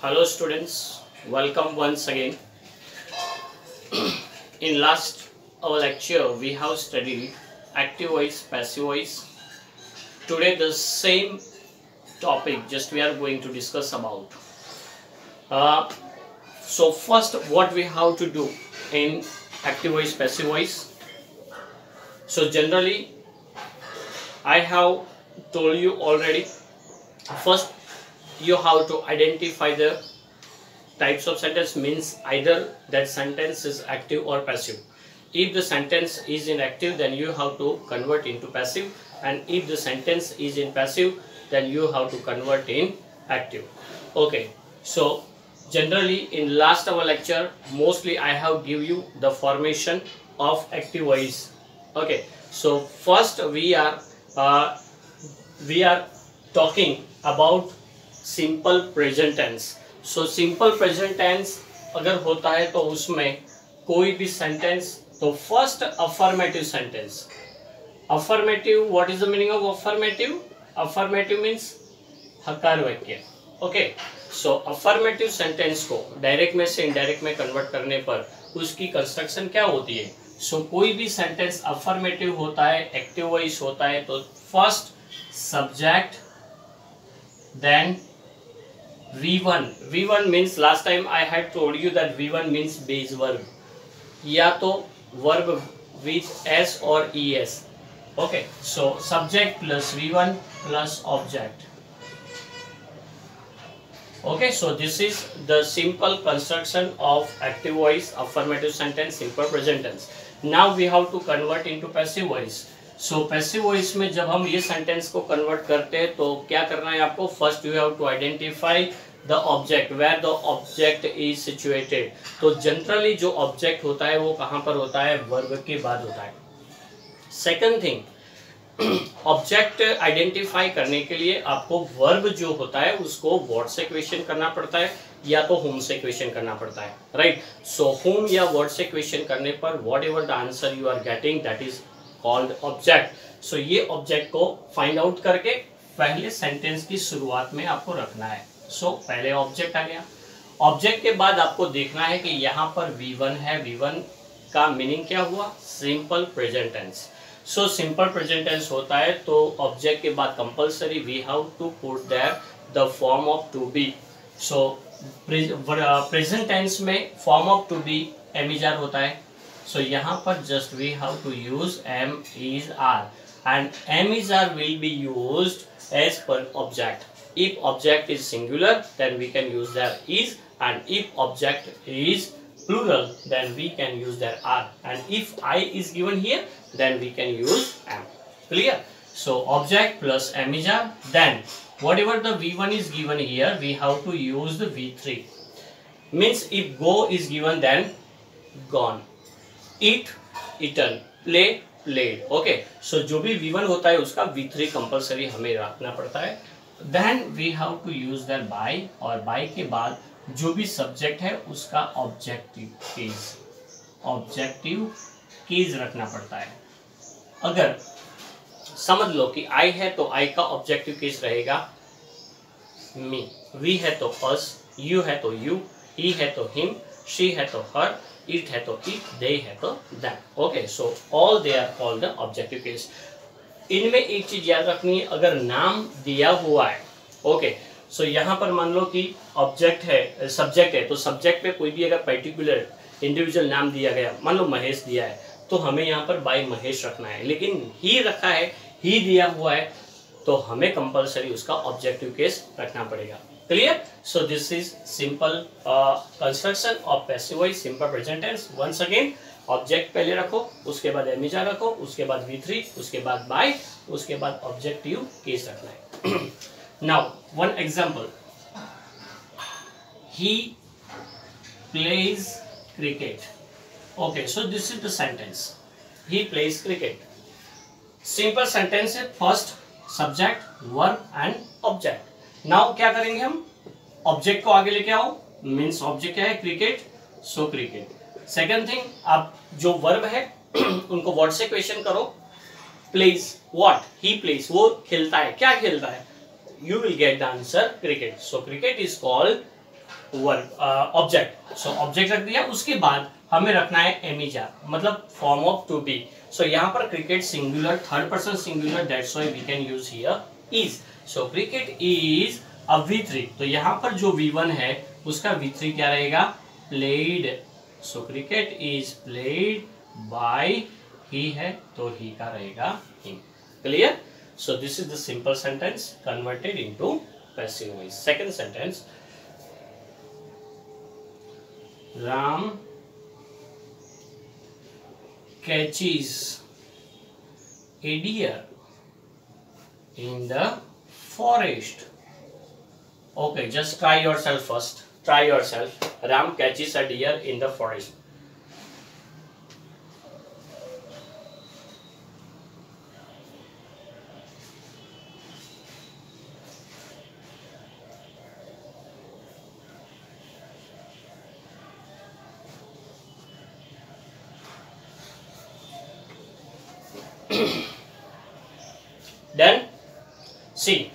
Hello students, welcome once again. In last our lecture we have studied active voice, passive voice. Today the same topic just we are going to discuss about. So first what we have to do in active voice, passive voice. So generally I have told you already. First you have to identify the types of sentence, means either that sentence is active or passive. If the sentence is in active, then you have to convert into passive, and if the sentence is in passive, then you have to convert in active. Okay, so generally in last our lecture mostly I have give you the formation of active voice. Okay, so first we are talking about simple present tense. So simple present tense अगर होता है तो उसमें कोई भी sentence, तो first affirmative sentence. Affirmative, what is the meaning of affirmative? Affirmative means हकार वाक्य. ओके, सो अफर्मेटिव सेंटेंस को डायरेक्ट में से इनडायरेक्ट में कन्वर्ट करने पर उसकी कंस्ट्रक्शन क्या होती है? सो कोई भी सेंटेंस अफर्मेटिव होता है, एक्टिव वॉइस होता है, तो first subject, then V1. V1 means last time I had told you that V1 means base verb, या तो verb with S or ES. Okay, so subject plus V1 plus object. Okay, so this is the simple construction of active voice, affirmative sentence, simple present tense. Now we have to convert into passive voice. So passive voice में जब हम ये sentence को convert करते हैं तो क्या करना है आपको? First you have to identify the object, where the object is situated. तो जनरली जो ऑब्जेक्ट होता है वो कहाँ पर होता है? वर्ब के बाद होता है. सेकंड थिंग, ऑब्जेक्ट आइडेंटिफाई करने के लिए आपको वर्ब जो होता है उसको व्हाट से क्वेश्चन करना पड़ता है या तो होम से क्वेश्चन करना पड़ता है, राइट? सो होम या वर्ड से क्वेश्चन करने पर whatever the answer you are getting, that is called object. So ये ऑब्जेक्ट को फाइंड आउट करके पहले सेंटेंस की शुरुआत में आपको रखना है. सो पहले ऑब्जेक्ट आ गया. ऑब्जेक्ट के बाद आपको देखना है कि यहाँ पर V1 है. V1 का मीनिंग क्या हुआ? Simple present tense. So simple present tense होता है तो ऑब्जेक्ट के बाद compulsory we have to put there the form of to be. So present tense में form of to be am is are होता है. So यहाँ पर just we have to use am is are, and am is are will be used as per object. If object is singular then we can use their is, and if object is plural then we can use their are, and if I is given here then we can use am. Clear? So object plus am is are, then whatever the V1 is given here we have to use the V3. Means if go is given then gone, eat eaten, play played. Okay, so जो भी V1 होता है उसका V3 compulsory हमें रखना पड़ता है. Then we have to use there by, और बाय के बाद जो भी सब्जेक्ट है उसका ऑब्जेक्टिव केस रखना पड़ता है. अगर समझ लो कि I है तो I का ऑब्जेक्टिव केस रहेगा मी, वी है तो अस, यू है तो यू, ही है तो हिम, शी है तो हर, इट है तो इट, दे है तो that. Okay, so all they are called the objective case. इनमें एक चीज याद रखनी है, अगर नाम दिया हुआ है, ओके, सो यहाँ पर मान लो कि ऑब्जेक्ट है, सब्जेक्ट है, तो सब्जेक्ट पे कोई भी अगर पर्टिकुलर इंडिविजुअल नाम दिया गया, मान लो महेश दिया है, तो हमें यहाँ पर बाय महेश रखना है. लेकिन ही रखा है, ही दिया हुआ है, तो हमें कंपल्सरी उसका ऑब्जेक्टिव केस रखना पड़ेगा. Clear? So this is simple construction of passive voice, simple present tense. Once again, object पहले रखो, उसके बाद am is are रखो, उसके बाद V3, उसके बाद by, उसके बाद objective case रखना है. Now one example. He plays cricket. Okay, so this is the sentence. He plays cricket. Simple sentence है. First subject, verb and object. Now क्या करेंगे हम? ऑब्जेक्ट को आगे लेके आओ, मीन्स ऑब्जेक्ट क्या है? क्रिकेट. सो क्रिकेट. सेकंड थिंग, आप जो वर्ब है उनको वर्ड से क्वेश्चन करो. Place, what? ही प्लेस, वो खेलता है. क्या खेलता है? you will get the answer cricket. So cricket is called verb object, so object रख दिया, उसके बाद हमें रखना है एमिजा, मतलब form of to be. So यहाँ पर cricket singular, third person singular, that's why we can use here is. So cricket is a V3, तो यहाँ पर जो V1 है उसका V3 क्या रहेगा, played. So cricket is played by he है तो ही का रहेगा him. Clear? So this is the simple sentence converted into passive voice. Second sentence, Ram catches a deer in the forest. Okay, just try yourself first. Try yourself. Ram catches a deer in the forest. Then see,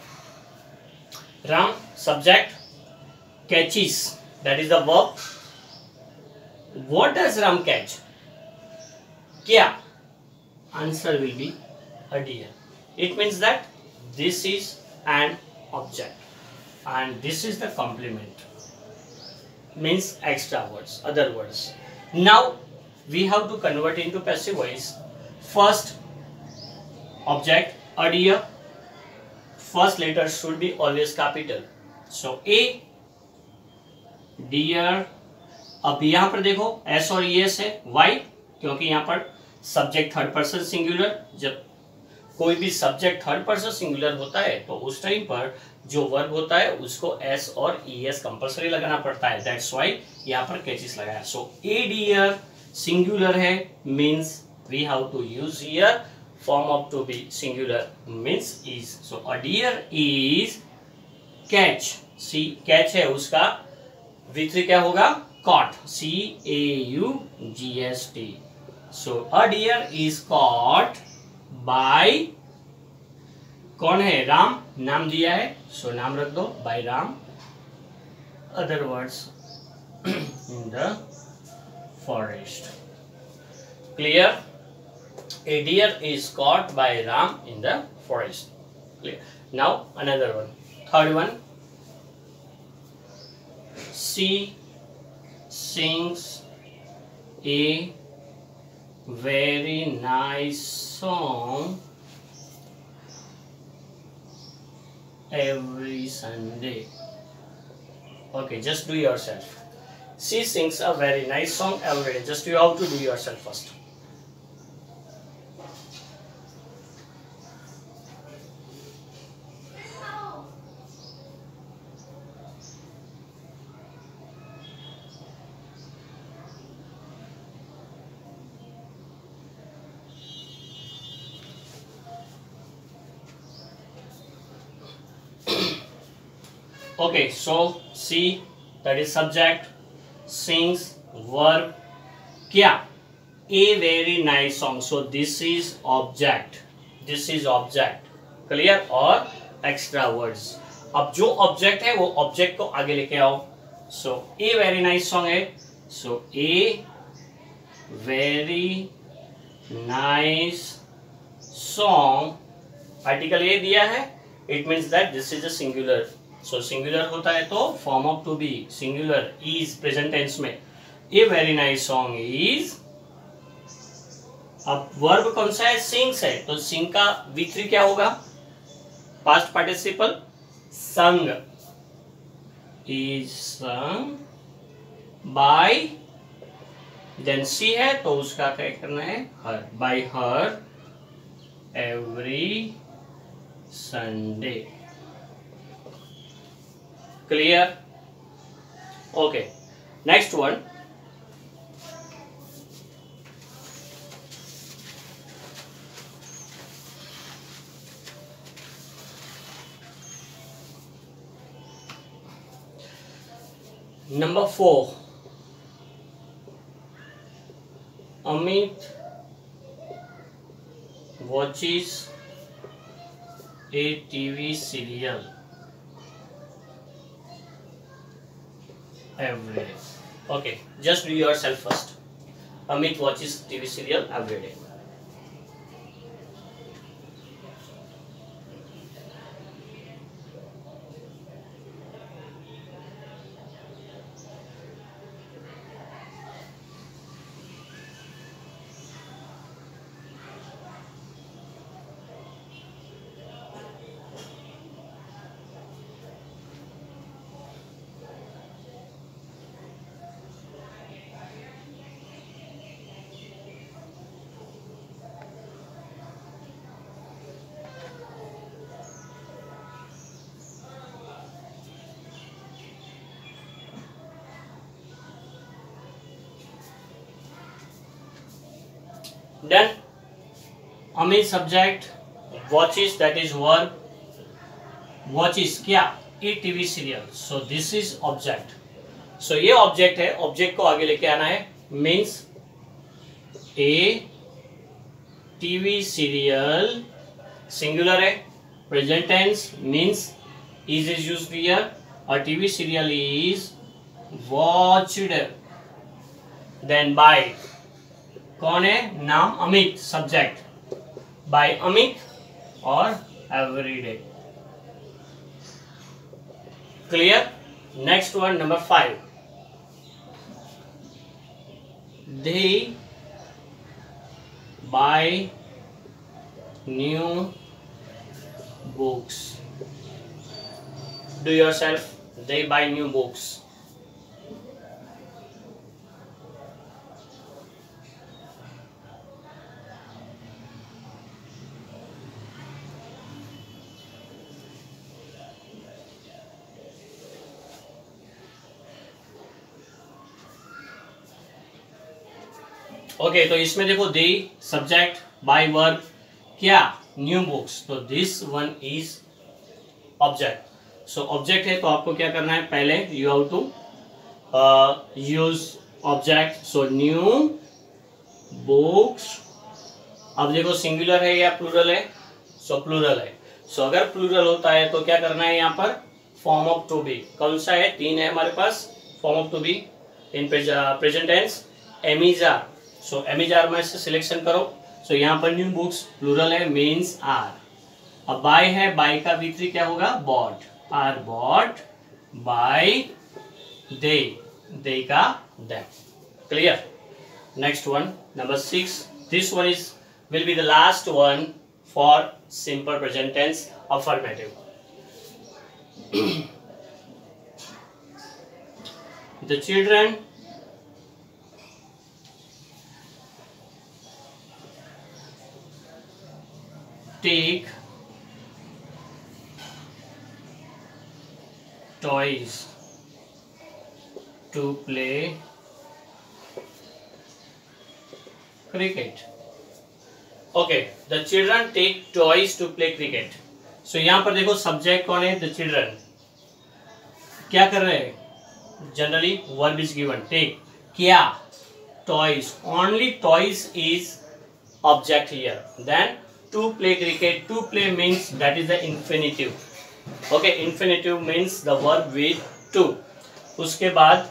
Ram subject, catches, that is the verb. What does Ram catch? क्या? Answer will be a deer. It means that this is an object and this is the complement, means extra words, other words. Now we have to convert into passive voice. First object, a deer, first letter should be always capital. So A, deer. अब यहाँ पर देखो S और ES है, why? क्योंकि यहाँ पर subject third person singular, जब कोई भी सब्जेक्ट थर्ड पर्सन सिंगुलर होता है तो उस टाइम पर जो वर्ब होता है उसको S और ES कंपल्सरी लगाना पड़ता है, दैट्स व्हाई यहाँ पर कैचिस लगाया। सो ए डियर सिंगुलर है, means we have to use here form of to be singular, means is. So a deer is catch. See, catch है उसका V3 क्या होगा, caught, CAUGST. So a deer is caught by, कौन है, राम, नाम दिया है, so नाम रख दो, by Ram, other words in the forest. Clear? A deer is caught by Ram in the forest. Clear? Now another one, third one. She sings a very nice song every Sunday. Okay, just do yourself. She sings a very nice song every day. Just you have to do yourself first. Okay, so see, that is subject, sings, verb, क्या, a very nice song. So this is object, this is object. Clear? और extra words. अब जो object है वो object को आगे लेके आओ. So a very nice song है, so a very nice song, article a दिया है, it means that this is a singular. So singular होता है तो form of to be singular is present tense में, a very nice song is. अब verb कौन सा है, sings है, तो sing का V3 क्या होगा, past participle, sung, is sung by, then she है तो उसका क्या करना है, her, by her every Sunday. Clear? Okay, next one. Number 4. Amit watches a TV serial every day. Okay, just do yourself first. Amit watches TV serial every day. Then Amit subject, watches that is verb, watches क्या, a TV serial. So this is object. So ये object है, object को आगे लेके आना है. Means a TV serial singular है, present tense means is used here. A TV serial is watched. Then by, कौन है, नाम अमित, सब्जेक्ट बाय अमित और every day. Clear. Next one number 5. They buy new books. Do yourself. They buy new books. Okay, तो इसमें देखो दे subject by verb क्या, new books. तो this one is object. So object है तो आपको क्या करना है, पहले you have to use object. So new books. अब देखो सिंगुलर है या प्लूरल है. सो प्लूरल है. सो अगर प्लूरल होता है तो क्या करना है, यहाँ पर फॉर्म ऑफ टू बी. कौन सा है, 3 है हमारे पास form of to be in present tense. Am is are. So am is are में से सिलेक्शन करो. सो यहाँ पर न्यू बुक्स प्लूरल है, मीन्स आर. अब बाय है, बाय का V3 क्या होगा, bought. Are bought by they का them. Clear. Next one number 6. This one is will be the last one for simple present tense affirmative. The children take toys to play cricket. Okay, the children take toys to play cricket. So यहाँ पर देखो subject कौन है, the children. क्या कर रहे हैं, generally verb is given. Take क्या, toys. Only toys is object here. Then to play cricket. To play means that is the infinitive. Okay, infinitive means the verb with to. उसके बाद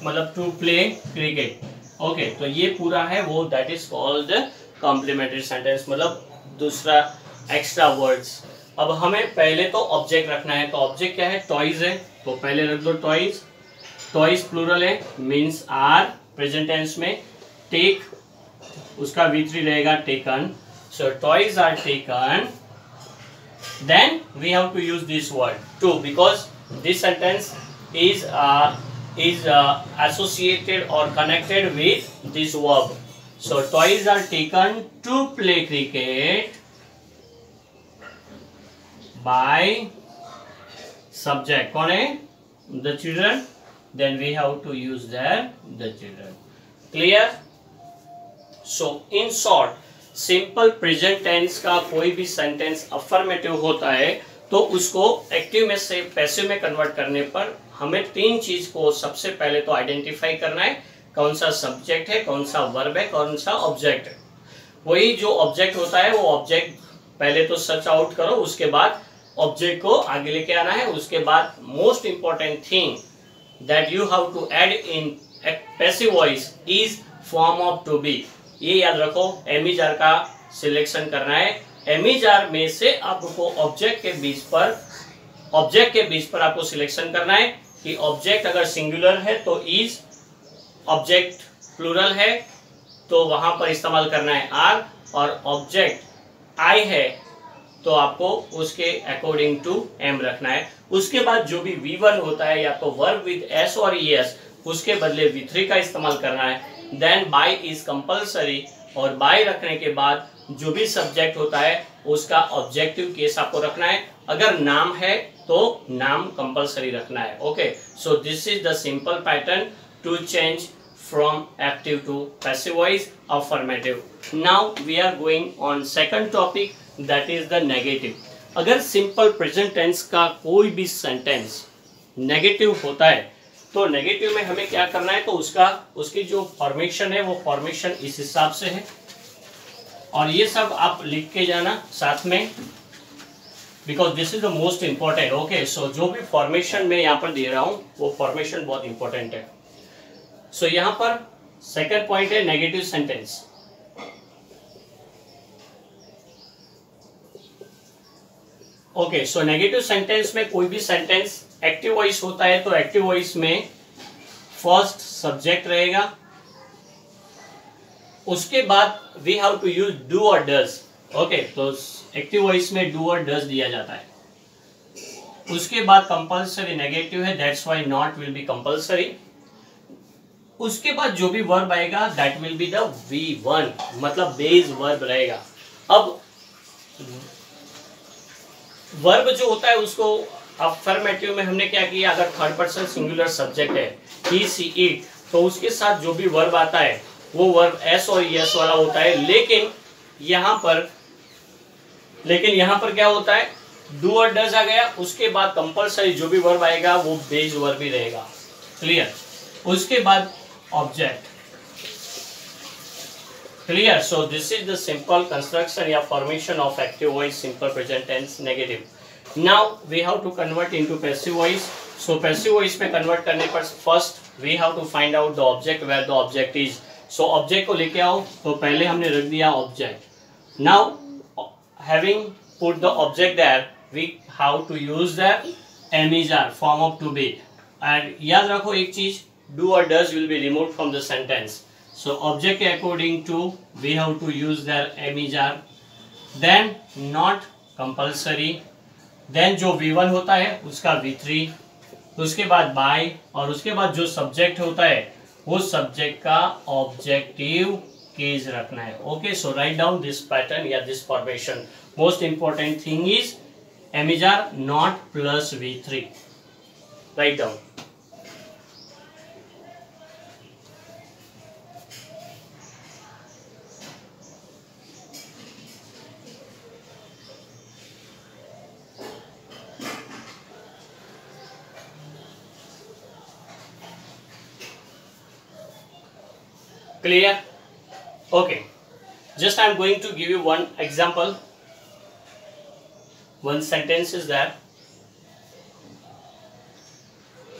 मतलब to play cricket. Okay, तो ये पूरा है वो, that is called complementary sentence, मतलब दूसरा एक्स्ट्रा वर्ड्स. अब हमें पहले तो ऑब्जेक्ट रखना है. तो ऑब्जेक्ट क्या है, टॉयज है. तो पहले रख दो टॉयज. टॉयज प्लूरल है, मीन्स आर. प्रेजेंट टेंस में टेक, उसका V3 रहेगा taken. So toys are taken. Then we have to use this word to, because this sentence is associated or connected with this verb. So toys are taken to play cricket by subject. कौन है, the children. Then we have to use the children. Clear. So in short, simple present tense का कोई भी sentence affirmative होता है तो उसको active में से पैसिव में कन्वर्ट करने पर हमें 3 चीज को सबसे पहले तो आइडेंटिफाई करना है. कौन सा सब्जेक्ट है, कौन सा वर्ब है, कौन सा ऑब्जेक्ट है. वही जो ऑब्जेक्ट होता है वो ऑब्जेक्ट पहले तो सर्च आउट करो, उसके बाद ऑब्जेक्ट को आगे लेके आना है. उसके बाद most important thing that you have to add in passive voice is form of to be। ये याद रखो, एमिजार का सिलेक्शन करना है। एमिजार में से आपको ऑब्जेक्ट के बीच पर आपको सिलेक्शन करना है कि ऑब्जेक्ट अगर सिंगुलर है तो इज, ऑब्जेक्ट प्लूरल है तो वहां पर इस्तेमाल करना है आर, और ऑब्जेक्ट आई है तो आपको उसके अकॉर्डिंग टू एम रखना है। उसके बाद जो भी V1 होता है या तो वर्ब विद एस और ES, उसके बदले V3 का इस्तेमाल करना है। देन बाय इज कंपल्सरी, और बाय रखने के बाद जो भी सब्जेक्ट होता है उसका ऑब्जेक्टिव केस आपको रखना है। अगर नाम है तो नाम कंपल्सरी रखना है। Okay, so this is the simple pattern to change from active to passive voice affirmative. Now we are going on second topic, that is the negative. अगर simple present tense का कोई भी sentence negative होता है तो negative में हमें क्या करना है, तो उसकी जो formation है वो formation इस हिसाब से है, और ये सब आप लिख के जाना साथ में, because this is the most important. Okay, so जो भी formation मैं यहाँ पर दे रहा हूँ वो formation बहुत important है। सो यहां पर सेकंड पॉइंट है negative sentence. Okay, so negative sentence में कोई भी सेंटेंस एक्टिव वॉइस होता है तो एक्टिव वॉइस में फर्स्ट सब्जेक्ट रहेगा, उसके बाद we have to use do और डज। ओके, तो एक्टिव वॉइस में डू और डज दिया जाता है। उसके बाद कंपल्सरी नेगेटिव है, that's why not will be compulsory. उसके बाद जो भी वर्ब आएगा that will be the V1, मतलब बेस वर्ब रहेगा। अब वर्ब जो होता है उसको अफर्मेटिव में हमने क्या किया, अगर थर्ड पर्सन सिंगुलर सब्जेक्ट है ही सी इट, तो उसके साथ जो भी वर्ब आता है वो वर्ब एस और ES वाला होता है। लेकिन यहाँ पर क्या होता है, डू और डज आ गया, उसके बाद कंपल्सरी जो भी वर्ब आएगा वो बेस वर्ब ही रहेगा। क्लियर? उसके बाद object. Clear? So this is the simple construction या formation of active voice, simple present tense, negative. Now we have to convert into passive voice. So passive voice में convert करने पर first we have to find out the object where the object is. So object को लेके आओ, तो पहले हमने रख दिया object. Now having put the object there, we have to use the एमिजार form of to be. And याद रखो एक चीज, do or does will be removed from the sentence. So object according to we have to use their am-is-are, then not compulsory, then जो V1 होता है उसका V3, उसके बाद by, और उसके बाद जो सब्जेक्ट होता है वो सब्जेक्ट का ऑब्जेक्टिव केस रखना है। Okay, so write down this pattern या this formation. Most important thing is am-is-are not plus V3. Write down. Clear? Okay, just I am going to give you one example. One sentence is that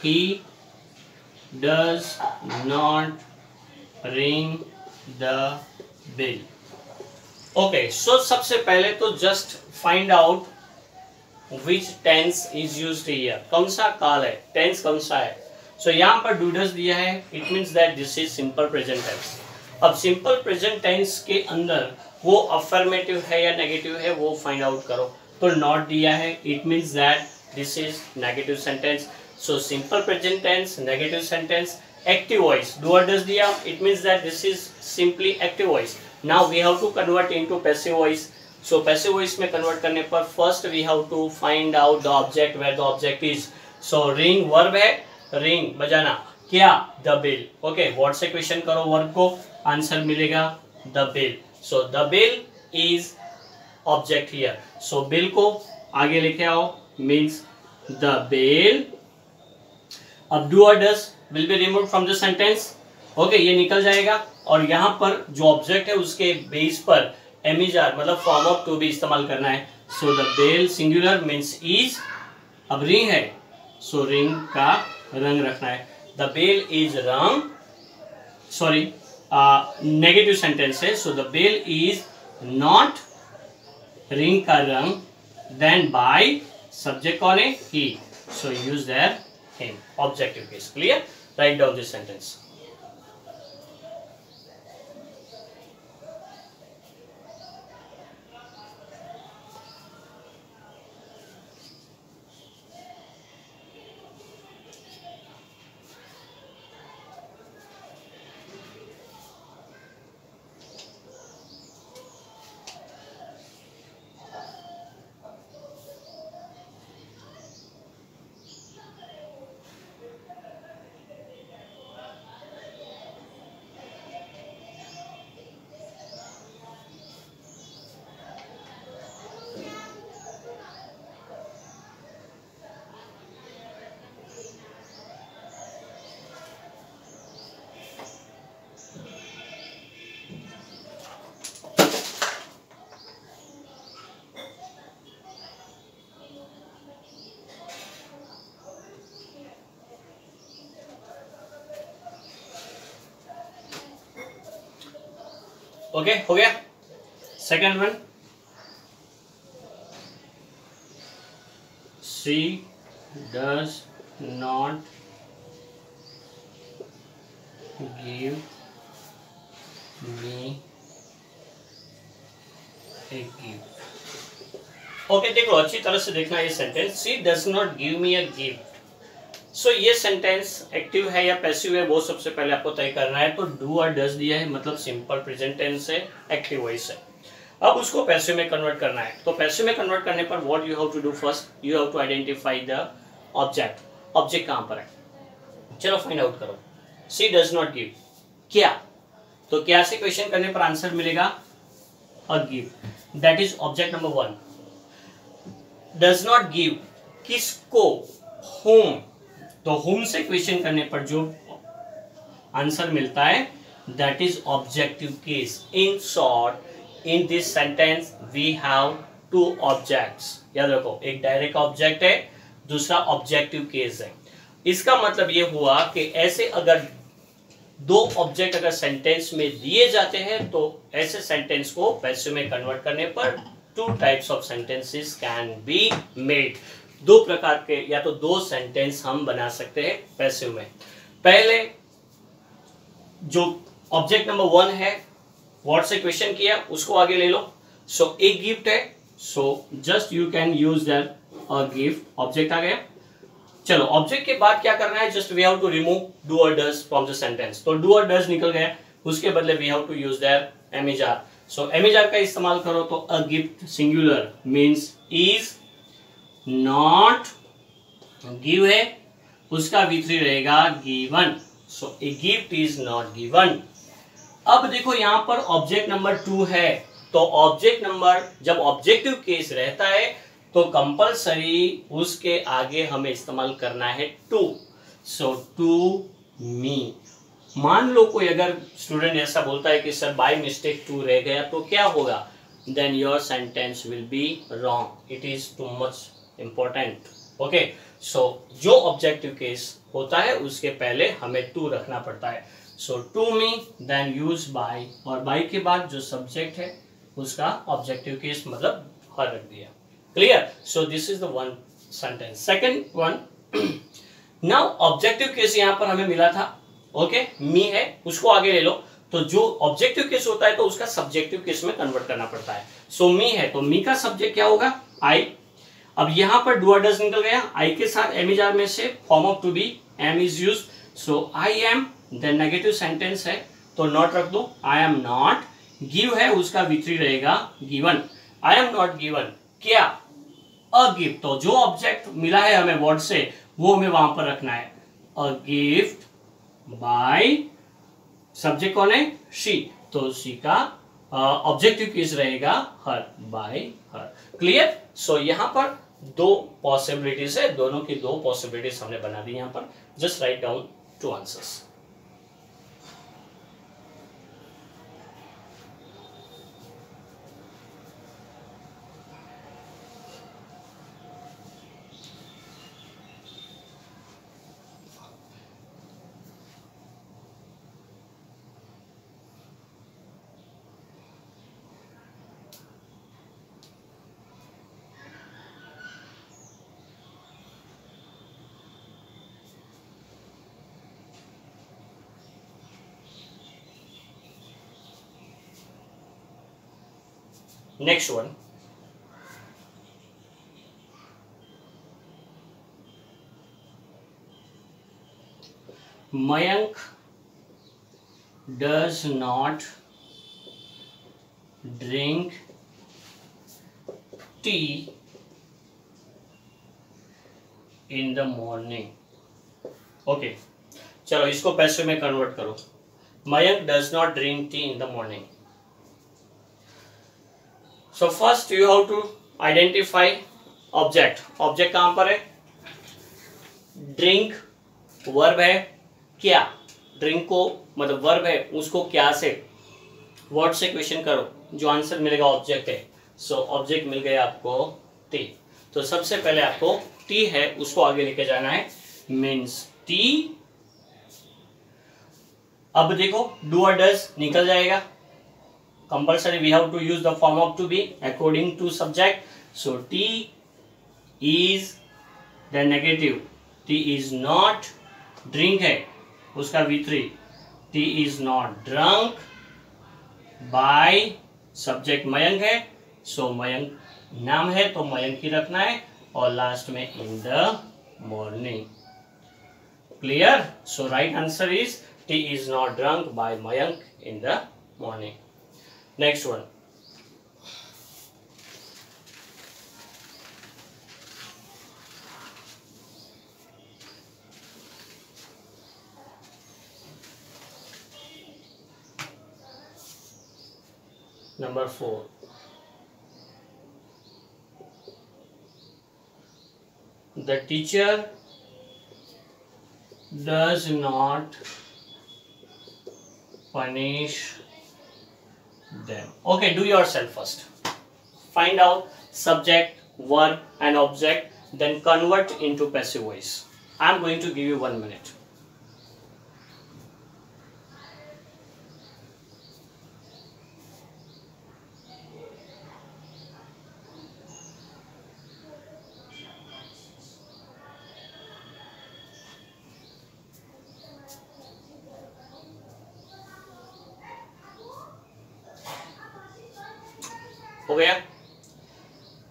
he does not ring the bell. Okay, so सबसे पहले तो just find out which tense is used here. कौन सा काल है, tense कौन सा है। सो यहाँ पर डू डज दिया है, it means that this is simple present tense. अब सिंपल प्रेजेंट टेंस के अंदर वो अफर्मेटिव है या नेगेटिव है वो फाइंड आउट करो। तो नॉट दिया है, it means that this is negative sentence. So simple present tense, negative sentence, active voice, do और डज दिया, it means that this is simply active voice. Now we have to convert into passive voice. So passive voice में convert करने पर first we have to find out the object where the object is. So ring verb है, ring बजाना, क्या, the bell. Okay, word से question करो verb को, answer मिलेगा the bell. So the bell is object here. So bell को आगे लेके आओ, मीन्स द बेल। अब डू और does will be removed from the sentence. Okay, ये निकल जाएगा, और यहाँ पर जो ऑब्जेक्ट है उसके बेस पर am-is-are मतलब फॉर्म ऑफ टू बी इस्तेमाल करना है। So the bell singular means is. अब रिंग है, सो रिंग का रंग रखना है। The bell is rung, sorry negative sentence है। So the bell is not ring का रंग, देन बाय सब्जेक्ट कौन है? He, so use there him, objective case. Clear? Write down this sentence. Okay, हो गया। Second one, she does not give me a gift. Okay, देखो अच्छी तरह से देखना ये sentence, she does not give me a gift. So ये sentence active है या पैसिव है वो सबसे पहले आपको तय करना है। तो डू और डज दिया है, मतलब सिंपल प्रेजेंट टेंस है, एक्टिव वॉइस है। अब उसको पैसिव में कन्वर्ट करना है। तो पैसिव में कन्वर्ट करने पर what you have to do, first you have to identify the object. Object कहां पर है? चलो फाइंड आउट करो। शी डज नॉट गिव, क्या? तो क्या से क्वेश्चन करने पर आंसर मिलेगा a give, that is object number one. Does not give किसको? होम। तो होम से क्वेश्चन करने पर जो आंसर मिलता है that is objective case. In short, in this sentence we have two objects. याद रखो, एक डायरेक्ट ऑब्जेक्ट है, दूसरा ऑब्जेक्टिव केस है। इसका मतलब ये हुआ कि ऐसे अगर दो ऑब्जेक्ट अगर सेंटेंस में दिए जाते हैं तो ऐसे सेंटेंस को पैसिव में कन्वर्ट करने पर two types of sentences can be made. दो प्रकार के या तो दो सेंटेंस हम बना सकते हैं पैसिव में। पहले जो ऑब्जेक्ट नंबर वन है, व्हाट से क्वेश्चन किया उसको आगे ले लो। सो एक गिफ्ट है, so just you can use that a gift, object आ गया। चलो ऑब्जेक्ट के बाद क्या करना है, just we have to remove do और डज फ्रॉम द सेंटेंस। तो डू और डज निकल गया, उसके बदले we have to use that am is are. So am is are का इस्तेमाल करो तो a gift singular means is not, give है उसका V3 रहेगा given. So a gift is not given. अब देखो यहां पर ऑब्जेक्ट नंबर 2 है, तो ऑब्जेक्ट नंबर जब ऑब्जेक्टिव केस रहता है तो कंपलसरी उसके आगे हमें इस्तेमाल करना है टू। सो टू मी। मान लो कोई अगर स्टूडेंट ऐसा बोलता है कि सर बाय मिस्टेक टू रह गया तो क्या होगा, then your sentence will be wrong, it is too much important. Okay, so जो ऑब्जेक्टिव केस होता है उसके पहले हमें टू रखना पड़ता है। So to me, then use by, और बाय के बाद जो सब्जेक्ट है उसका ऑब्जेक्टिव केस मतलब हर रख दिया। Clear? So this is the one sentence. Second one, now objective case यहां पर हमें मिला था, ओके, मी है उसको आगे ले लो। तो जो ऑब्जेक्टिव केस होता है तो उसका सब्जेक्टिव केस में कन्वर्ट करना पड़ता है। सो मी है तो मी का सब्जेक्ट क्या होगा, आई। अब यहां पर डू और डज निकल गया, आई के साथ एम इज आर में से form of to be am is use. So I am, then negative sentence है तो नॉट रख दो, आई एम नॉट। गिव है उसका V3 रहेगा given. I am not given क्या, अ गिफ्ट। तो जो ऑब्जेक्ट मिला है हमें वर्ड से वो हमें वहां पर रखना है, अ गिफ्ट बाय, सब्जेक्ट कौन है, शी, तो शी का ऑब्जेक्टिव केस रहेगा हर, बाय हर। क्लियर? सो यहां पर दो पॉसिबिलिटीज है, दोनों की दो पॉसिबिलिटीज हमने बना दी यहां पर। Just write down two answers. Next one, Mayank does not drink tea in the morning. Okay, चलो इसको पैसिव में कन्वर्ट करो। Mayank does not drink tea in the morning. So first you have to identify object. Object कहां पर है? Drink verb है, क्या? Drink को मतलब वर्ब है, उसको क्या से, वर्ड से क्वेश्चन करो, जो आंसर मिलेगा ऑब्जेक्ट है। सो ऑब्जेक्ट मिल गया आपको टी। तो सबसे पहले आपको टी है उसको आगे लेके जाना है, मीन्स टी। अब देखो डू और डज निकल जाएगा, compulsory we have to use the form of to be according to subject. So tea is the negative, tea is not, drink है उसका V3, tea is not drunk by, subject Mayank है, so Mayank नाम है तो मयंक ही रखना है, और लास्ट में इन the morning. Clear? So right answer is T is not drunk bye Mayank in the morning. Next one, number 4, the teacher does not punish them. Okay, do yourself first. Find out subject, verb and object, then convert into passive voice. I am going to give you 1 minute. हो गया?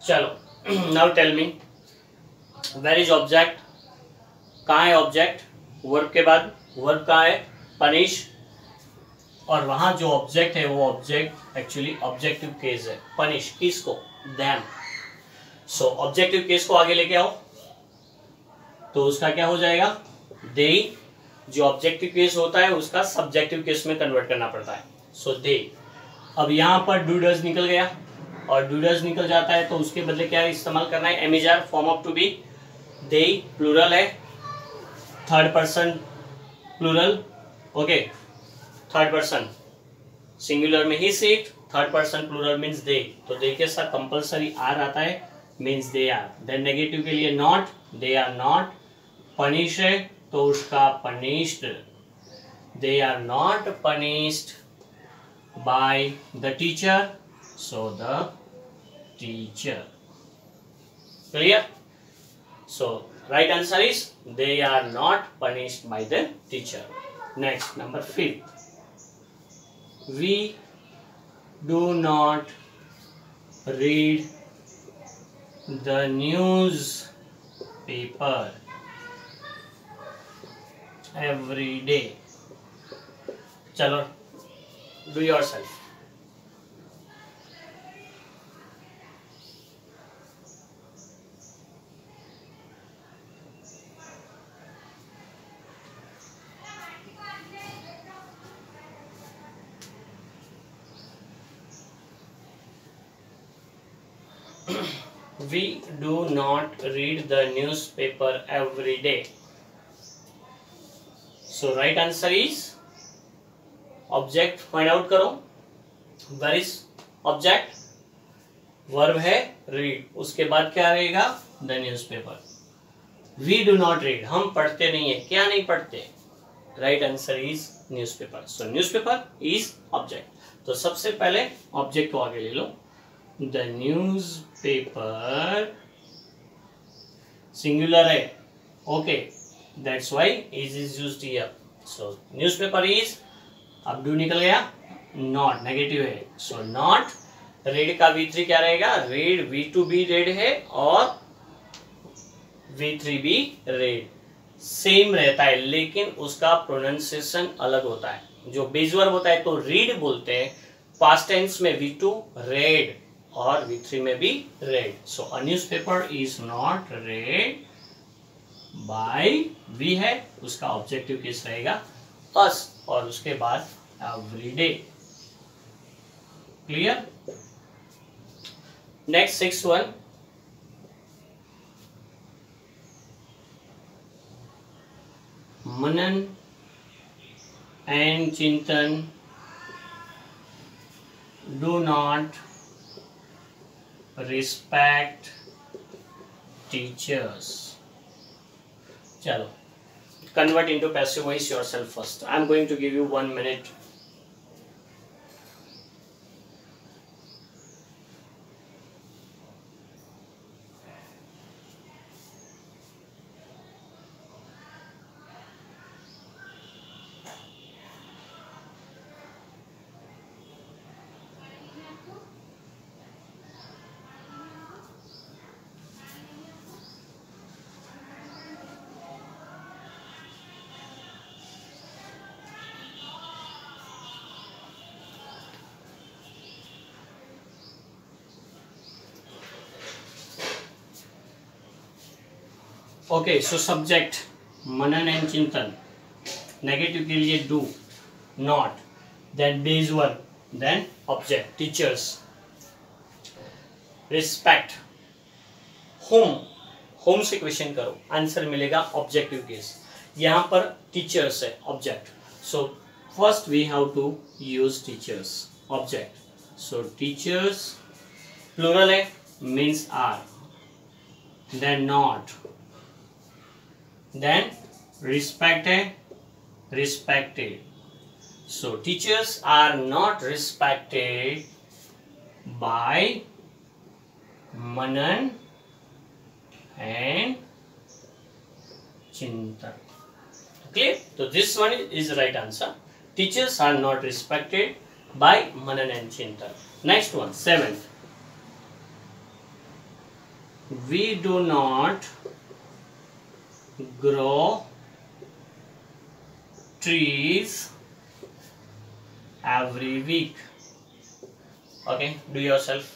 चलो now tell me where is object. कहाँ है object? Verb के बाद, verb कहाँ है? Punish, और वहां जो ऑब्जेक्ट है वो ऑब्जेक्ट एक्चुअली ऑब्जेक्टिव केस है। पनिश किसको? देम। सो ऑब्जेक्टिव केस को आगे लेके आओ तो उसका क्या हो जाएगा? दे। जो ऑब्जेक्टिव केस होता है उसका सब्जेक्टिव केस में कन्वर्ट करना पड़ता है, सो दे। अब यहाँ पर डू डज निकल गया, और डू डज निकल जाता है तो उसके बदले क्या इस्तेमाल करना है? Am is are, form of to be. They plural है, third person plural, okay, third person singular में he she it, third person plural means they, तो दे के साथ कंपल्सरी आर आता है, means they are. Then negative के लिए not, they are not. Punish है तो उसका punished, they are not punished by the teacher, so the teacher. Clear? So right answer is they are not punished by the teacher. Next, number 5, we do not read the newspaper every day. चलो do yourself. We do not read the newspaper every day. So right answer is object. Find out करो. Where is object? Verb है read. उसके बाद क्या रहेगा? The newspaper. We do not read. हम पढ़ते नहीं है. क्या नहीं पढ़ते? Right answer is newspaper. So newspaper is object. तो सबसे पहले object को आगे ले लो. The newspaper singular है, okay, that's why is used here. So newspaper is, अब do निकल गया, not negative है, so not रेड का V3 क्या रहेगा, रेड V2 भी रेड है और V3 भी रेड, सेम रहता है, लेकिन उसका प्रोनाउंसिएशन अलग होता है। जो बेस वर्ब होता है तो रीड बोलते हैं, पास्ट टेंस में V2 रेड और V3 में भी read. So a newspaper is not read by, we है उसका ऑब्जेक्टिव केस रहेगा अस, और उसके बाद एवरीडे। क्लियर? नेक्स्ट 6th मनन and Chintan do not respect teachers. चलो, convert into passive voice yourself first. I am going to give you 1 minute. Okay, so subject Manan and Chintan, negative के लिए do not, then base verb, then object teachers. Respect whom, whom से question करो, answer मिलेगा objective case. यहाँ पर teachers है object, so first we have to use teachers object. So teachers plural है, means are, then not, then respected, respected. So teachers are not respected by Manan and Chintan. Okay, so this one is the right answer. Teachers are not respected by Manan and Chintan. Next one, 7th. We do not grow trees every week. Okay, do yourself.